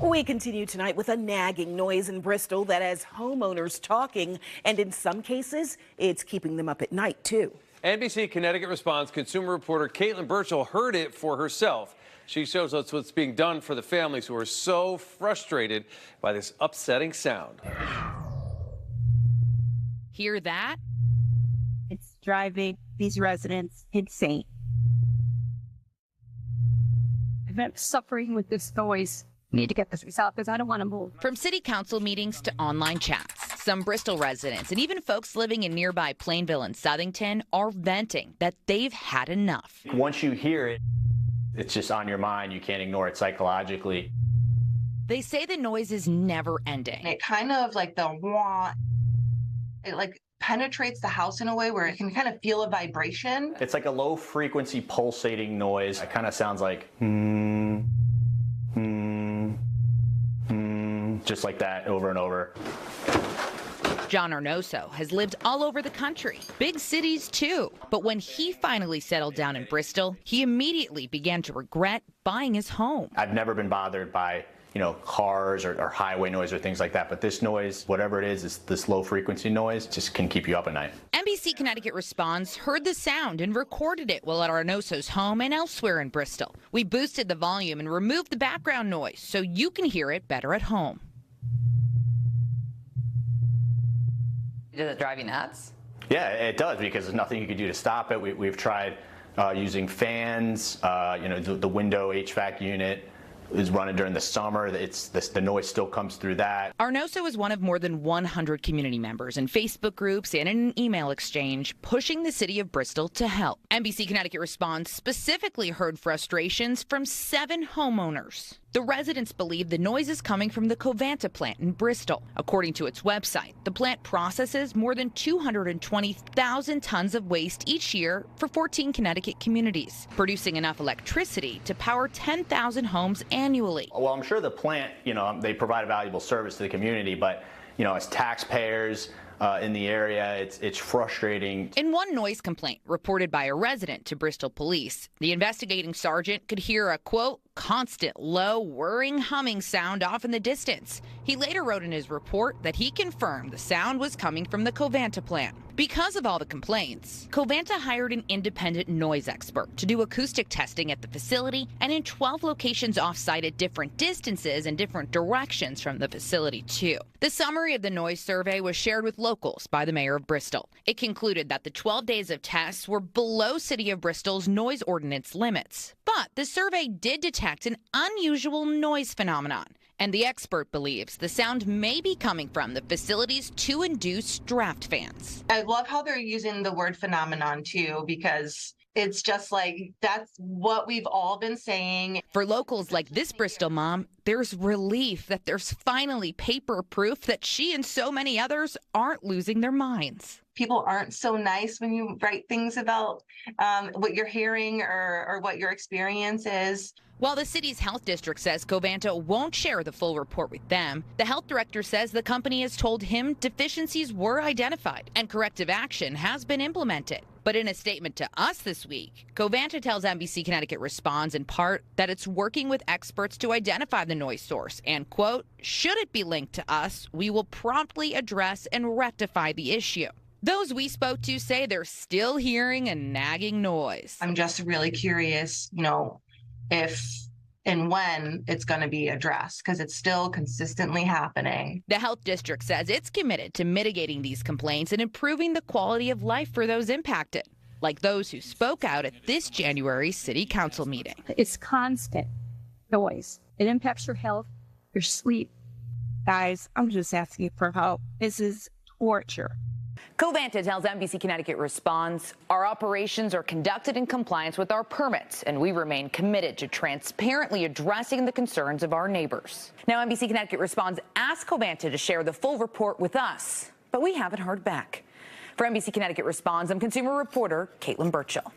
We continue tonight with a nagging noise in Bristol that has homeowners talking, and in some cases, it's keeping them up at night, too. NBC Connecticut Responds consumer reporter Caitlin Burchell heard it for herself. She shows us what's being done for the families who are so frustrated by this upsetting sound. Hear that? It's driving these residents insane. I've been suffering with this noise. I need to get this resolved because I don't want to move. From city council meetings to online chats, some Bristol residents and even folks living in nearby Plainville and Southington are venting that they've had enough. Once you hear it, it's just on your mind. You can't ignore it psychologically. They say the noise is never ending. It kind of like the wah, it like penetrates the house in a way where it can kind of feel a vibration. It's like a low frequency pulsating noise. It kind of sounds like just like that over and over. John Arnoso has lived all over the country, big cities too. But when he finally settled down in Bristol, he immediately began to regret buying his home. I've never been bothered by, cars or highway noise or things like that. But this noise, whatever it is this low frequency noise, just can keep you up at night. NBC Connecticut Responds heard the sound and recorded it while at Arnoso's home and elsewhere in Bristol. We boosted the volume and removed the background noise so you can hear it better at home. Does it drive you nuts? Yeah, it does, because there's nothing you can do to stop it. We've tried using fans, the window HVAC unit is running during the summer. The noise still comes through that. Arnoso is one of more than 100 community members in Facebook groups and in an email exchange pushing the city of Bristol to help. NBC Connecticut Responds specifically heard frustrations from 7 homeowners. The residents believe the noise is coming from the Covanta plant in Bristol. According to its website, the plant processes more than 220,000 tons of waste each year for 14 Connecticut communities, producing enough electricity to power 10,000 homes annually. Well, I'm sure the plant, they provide a valuable service to the community, but, as taxpayers in the area, it's frustrating. In one noise complaint reported by a resident to Bristol police, the investigating sergeant could hear a, quote, constant, low, whirring humming sound off in the distance. He later wrote in his report that he confirmed the sound was coming from the Covanta plant. Because of all the complaints, Covanta hired an independent noise expert to do acoustic testing at the facility and in 12 locations off-site at different distances and different directions from the facility, too. The summary of the noise survey was shared with locals by the mayor of Bristol. It concluded that the 12 days of tests were below City of Bristol's noise ordinance limits. But the survey did detect an unusual noise phenomenon, and the expert believes the sound may be coming from the facility's 2 induced draft fans. I love how they're using the word phenomenon too, because it's just like, that's what we've all been saying. For locals like this Bristol mom, there's relief that there's finally paper proof that she and so many others aren't losing their minds. People aren't so nice when you write things about what you're hearing or what your experience is. While the city's health district says Covanta won't share the full report with them, the health director says the company has told him deficiencies were identified and corrective action has been implemented. But in a statement to us this week, Covanta tells NBC Connecticut Responds in part that it's working with experts to identify the noise source and, quote, should it be linked to us, we will promptly address and rectify the issue. Those we spoke to say they're still hearing a nagging noise. I'm just really curious, if and when it's going to be addressed, because it's still consistently happening. The health district says it's committed to mitigating these complaints and improving the quality of life for those impacted, like those who spoke out at this January city council meeting. It's constant noise. It impacts your health, your sleep. Guys, I'm just asking for help. This is torture. Covanta tells NBC Connecticut Responds, our operations are conducted in compliance with our permits, and we remain committed to transparently addressing the concerns of our neighbors. Now, NBC Connecticut Responds asked Covanta to share the full report with us, but we haven't heard back. For NBC Connecticut Responds, I'm consumer reporter Caitlin Burchell.